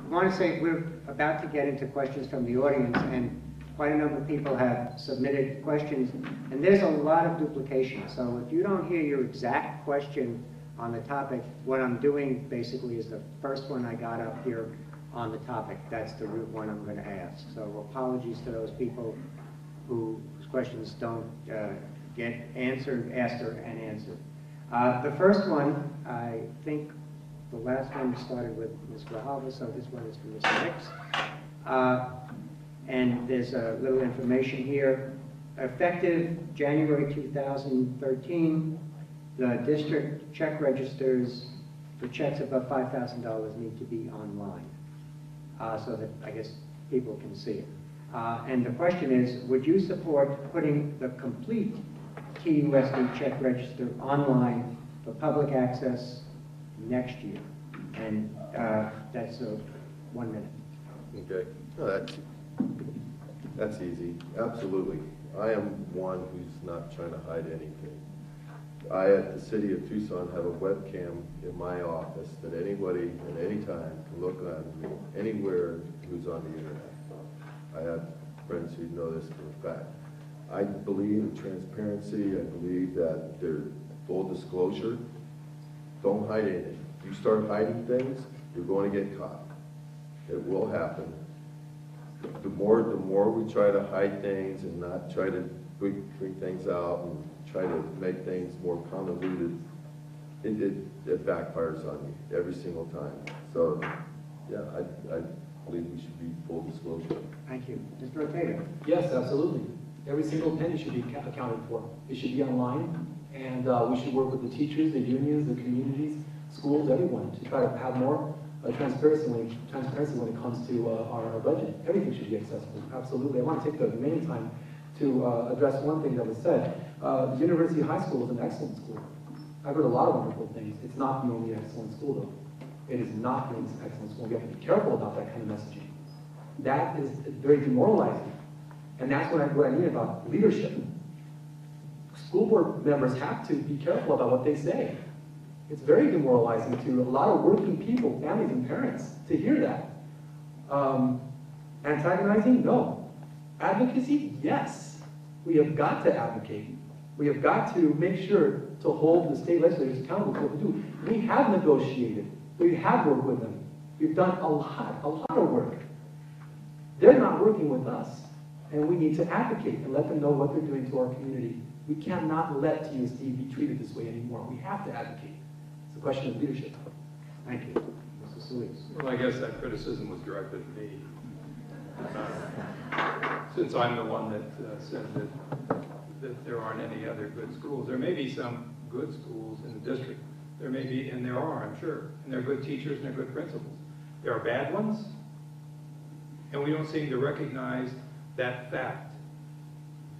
I want to say we're about to get into questions from the audience, and quite a number of people have submitted questions, and there's a lot of duplication. So if you don't hear your exact question on the topic, what I'm doing basically is the first one I got up here on the topic. That's the root one I'm going to ask. So apologies to those people whose questions don't get answered, asked and answered. The first one, I think the last one started with Ms. Grijalva, so this one is for Mr. Hicks. And there's a little information here. Effective January 2013, the district check registers for checks above $5,000 need to be online, so that I guess people can see it. And the question is, would you support putting the complete TUSD check register online for public access next year? And that's 1 minute. Okay. No, that's easy. Absolutely. I am one who's not trying to hide anything. I, at the City of Tucson, have a webcam in my office that anybody at any time can look on anywhere who's on the internet. I have friends who know this for a fact. I believe in transparency. I believe that there's full disclosure. Don't hide anything. If you start hiding things, you're going to get caught. It will happen. The more we try to hide things and not try to bring things out and try to make things more convoluted, it backfires on you every single time. So, yeah, I believe we should be full disclosure. Thank you. Mr. Rotator. Yes, absolutely. Every single penny should be accounted for. It should be online, and we should work with the teachers, the unions, the communities, schools, everyone, to try to have more transparency when it comes to our budget. Everything should be accessible, absolutely. I want to take the remaining time to address one thing that was said. The University High School is an excellent school. I've heard a lot of wonderful things. It's not the only excellent school, though. It is not the only excellent school. We have to be careful about that kind of messaging. That is very demoralizing. And that's what I mean about leadership. School board members have to be careful about what they say. It's very demoralizing to a lot of working people, families and parents, to hear that. Antagonizing? No. Advocacy? Yes. We have got to advocate. We have got to make sure to hold the state legislators accountable for what we do. We have negotiated. We have worked with them. We've done a lot of work. They're not working with us, and we need to advocate and let them know what they're doing to our community. We cannot let TUSD be treated this way anymore. We have to advocate. It's a question of leadership. Thank you. Mr. Solis. Well, I guess that criticism was directed at me. Since I'm the one that said that there aren't any other good schools. There may be some good schools in the district. There may be, and there are, I'm sure. And they're good teachers and they're good principals. There are bad ones, and we don't seem to recognize that fact.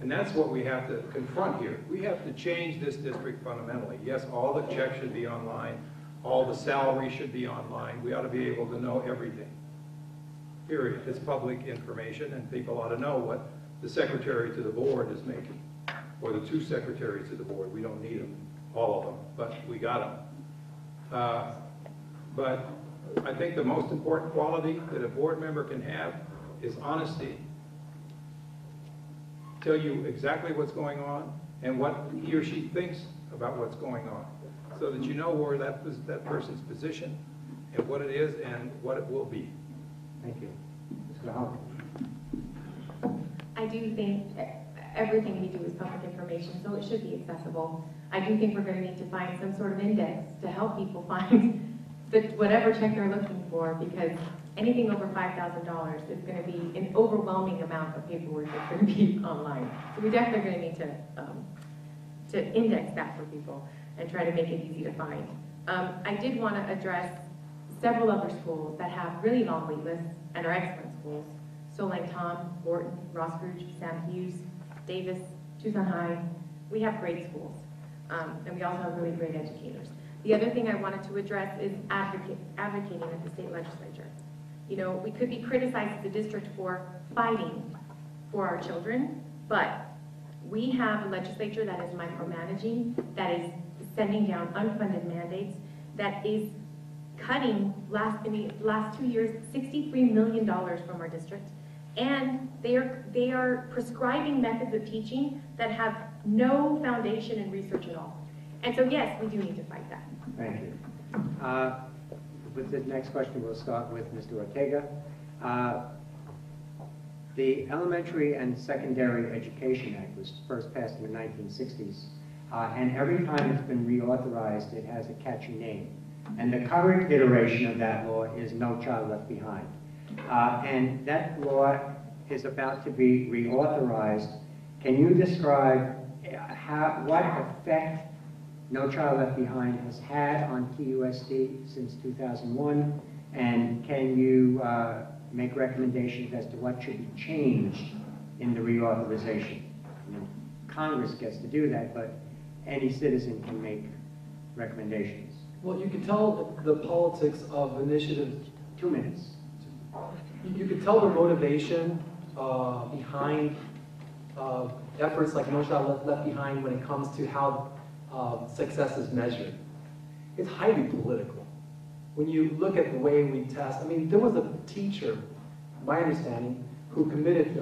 And that's what we have to confront here. We have to change this district fundamentally. Yes, all the checks should be online. All the salary should be online. We ought to be able to know everything. Period. It's public information, and people ought to know what the secretary to the board is making, or the two secretaries to the board. We don't need them, all of them, but we got them. But I think the most important quality that a board member can have is honesty. Tell you exactly what's going on and what he or she thinks about what's going on, so that you know where that person's position and what it is and what it will be. Thank you. Mr. Howard. I do think everything we do is public information, so it should be accessible. I do think we're going to need to find some sort of index to help people find whatever check they're looking for, because anything over $5,000 is going to be an overwhelming amount of paperwork that's going to be online. So we definitely going to need to index that for people and try to make it easy to find. I did want to address several other schools that have really long wait lists and are excellent schools. Solang Tom, Wharton, Rossbridge, Sam Hughes, Davis, Tucson High. We have great schools, and we also have really great educators. The other thing I wanted to address is advocating at the state legislature. You know, we could be criticized as a district for fighting for our children, but we have a legislature that is micromanaging, that is sending down unfunded mandates, that is cutting in the last 2 years, $63 million from our district. And they are prescribing methods of teaching that have no foundation in research at all. And so yes, we do need to fight that. Thank you. With the next question, we'll start with Mr. Ortega. The Elementary and Secondary Education Act was first passed in the 1960s, and every time it's been reauthorized, it has a catchy name. And the current iteration of that law is No Child Left Behind. And that law is about to be reauthorized. Can you describe what effect No Child Left Behind has had on TUSD since 2001? And can you make recommendations as to what should be changed in the reauthorization? Congress gets to do that, but any citizen can make recommendations. Well, you can tell the politics of initiatives. 2 minutes. You could tell the motivation behind efforts like No Child Left Behind when it comes to how success is measured. It's highly political. When you look at the way we test, I mean, there was a teacher, my understanding, who committed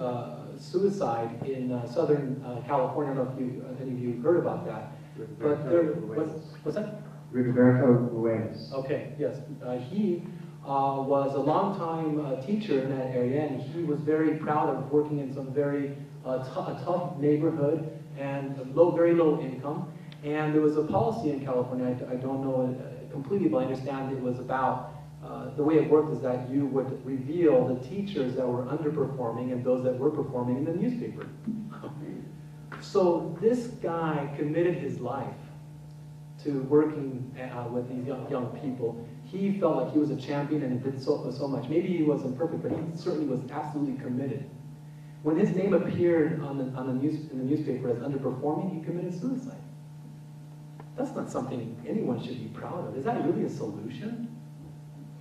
suicide in Southern California. I don't know if any of you heard about that. But there, what's that? Roberto Ruiz. Okay, yes. He was a longtime teacher in that area, and he was very proud of working in some very tough neighborhood and very low income. And there was a policy in California, I don't know it completely, but I understand it was about, the way it worked is that you would reveal the teachers that were underperforming and those that were performing in the newspaper. So this guy committed his life to working with these young people. He felt like he was a champion and did so much. Maybe he wasn't perfect, but he certainly was absolutely committed. When his name appeared in the newspaper as underperforming, he committed suicide. That's not something anyone should be proud of. Is that really a solution?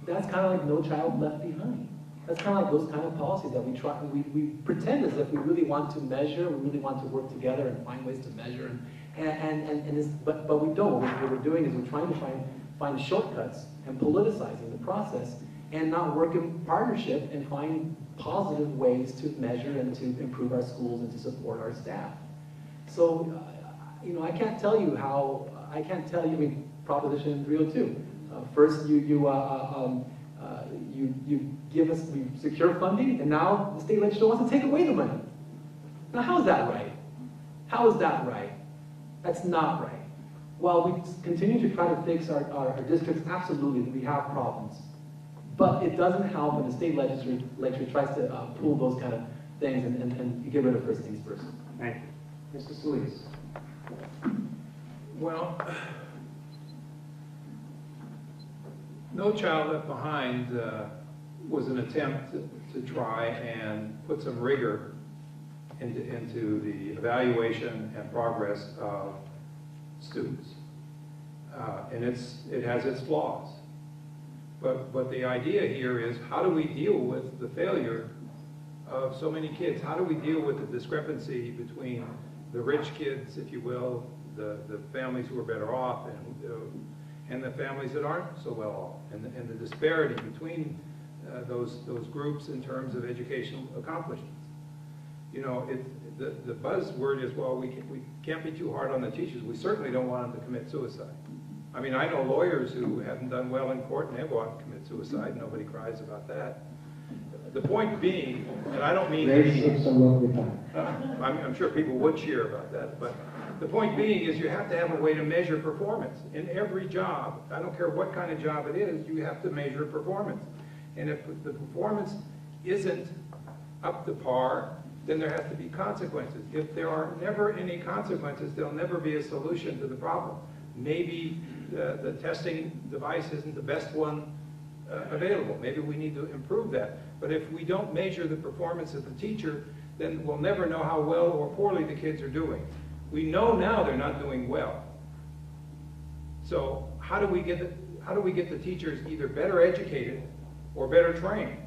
That's kind of like No Child Left Behind. That's kind of like those kind of policies that we pretend as if we really want to measure, we really want to work together and find ways to measure, but we don't. What we're doing is we're trying to find shortcuts and politicizing the process and not work in partnership and find positive ways to measure and to improve our schools and to support our staff. So, I can't tell you, I mean, Proposition 302. First, you give us, we secure funding, and now the state legislature wants to take away the money. Now, how is that right? How is that right? That's not right. While we continue to try to fix our districts, absolutely, we have problems. But it doesn't help when the state legislature tries to pull those kind of things and get rid of first things first. Thank you. Mr. Solis. Well, No Child Left Behind was an attempt to try and put some rigor into the evaluation and progress of students. And it has its flaws. But the idea here is, how do we deal with the failure of so many kids? How do we deal with the discrepancy between the rich kids, if you will, the families who are better off, and the families that aren't so well off, and the disparity between those groups in terms of educational accomplishments? The buzzword is, well, we can't be too hard on the teachers. We certainly don't want them to commit suicide. I mean, I know lawyers who haven't done well in court and they go out and commit suicide. Nobody cries about that. The point being, and I don't mean I'm sure people would cheer about that, but the point being is you have to have a way to measure performance. In every job, I don't care what kind of job it is, you have to measure performance. And if the performance isn't up to par, then there has to be consequences. If there are never any consequences, there'll never be a solution to the problem. Maybe the testing device isn't the best one available. Maybe we need to improve that. But if we don't measure the performance of the teacher, then we'll never know how well or poorly the kids are doing. We know now they're not doing well. So how do we get the teachers either better educated or better trained?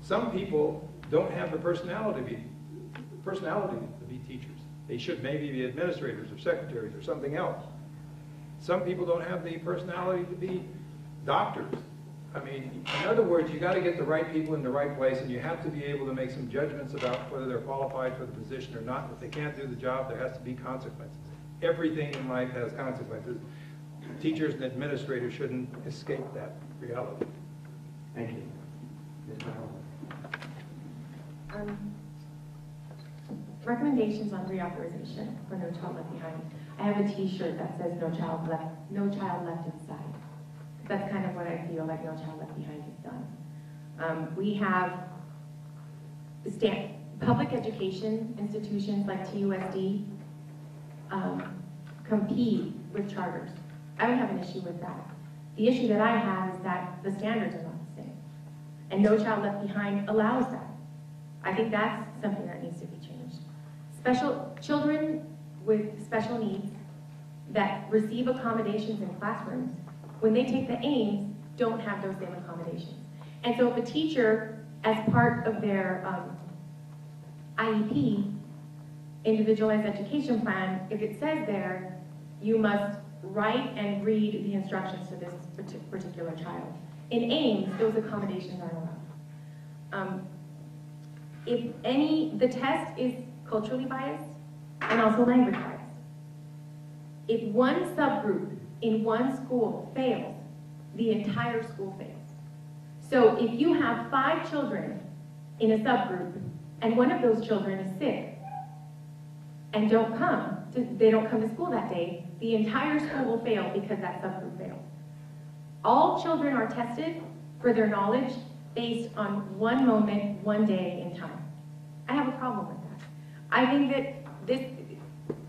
Some people don't have the personality to be teachers. They should maybe be administrators or secretaries or something else. Some people don't have the personality to be doctors. I mean, in other words, you got to get the right people in the right place, and you have to be able to make some judgments about whether they're qualified for the position or not. If they can't do the job, there has to be consequences. Everything in life has consequences. Teachers and administrators shouldn't escape that reality. Thank you. Ms. Mahoney. Recommendations on reauthorization for No Child Left Behind. I have a T-shirt that says No Child Left Inside. That's kind of what I feel like No Child Left Behind has done. We have public education institutions like TUSD compete with charters. I don't have an issue with that. The issue that I have is that the standards are not the same. And No Child Left Behind allows that. I think that's something that needs to be changed. Children with special needs that receive accommodations in classrooms, when they take the AIMS, don't have those same accommodations. And so if a teacher, as part of their IEP, individualized education plan, if it says there, you must write and read the instructions to this particular child. In AIMS, those accommodations aren't allowed. The test is culturally biased and also language biased. If one subgroup in one school fails, the entire school fails. So if you have 5 children in a subgroup and one of those children is sick and they don't come to school that day, the entire school will fail because that subgroup failed. All children are tested for their knowledge based on one moment, one day in time. I have a problem with that. I think that this,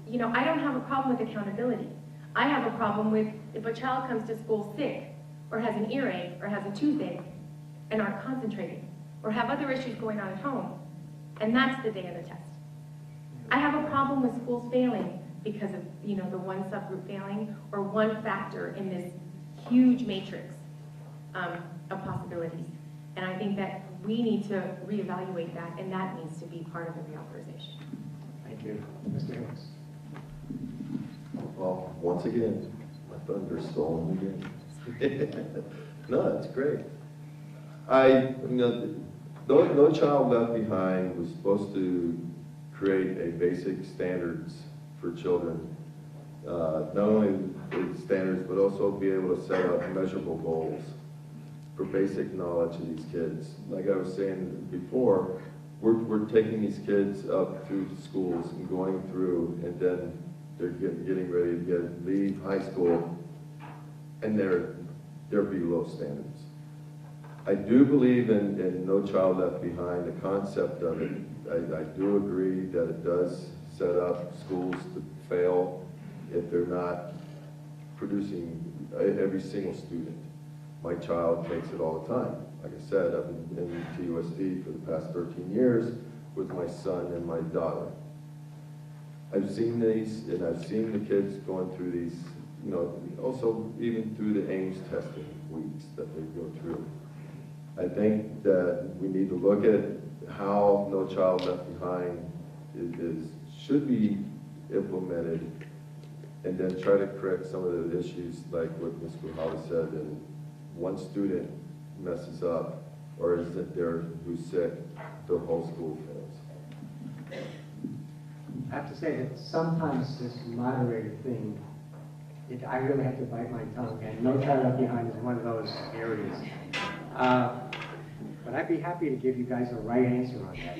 I don't have a problem with accountability. I have a problem with if a child comes to school sick, or has an earache, or has a toothache, and aren't concentrating, or have other issues going on at home, and that's the day of the test. I have a problem with schools failing because of, the one subgroup failing, or one factor in this huge matrix of possibilities. And I think that we need to reevaluate that, and that needs to be part of the reauthorization. Thank you. Mr. Hicks. Well, once again, my thunder's stolen again. No, it's great. No Child Left Behind was supposed to create a basic standards for children. Not only the standards, but also be able to set up measurable goals for basic knowledge of these kids. Like I was saying before, we're taking these kids up through the schools and going through, and then they're getting ready to leave high school, and they're below standards. I do believe in No Child Left Behind, the concept of it. I do agree that it does set up schools to fail if they're not producing every single student. My child takes it all the time. Like I said, I've been in TUSD for the past 13 years with my son and my daughter. I've seen these, and I've seen the kids going through these, also even through the AIMS testing weeks that they go through. I think that we need to look at how No Child Left Behind should be implemented, and then try to correct some of the issues like what Ms. Gruhava said, and one student messes up or isn't there who's sick, the whole school fails. I have to say that sometimes this moderator thing, I really have to bite my tongue, and No Child Left Behind is one of those areas. But I'd be happy to give you guys a right answer on that.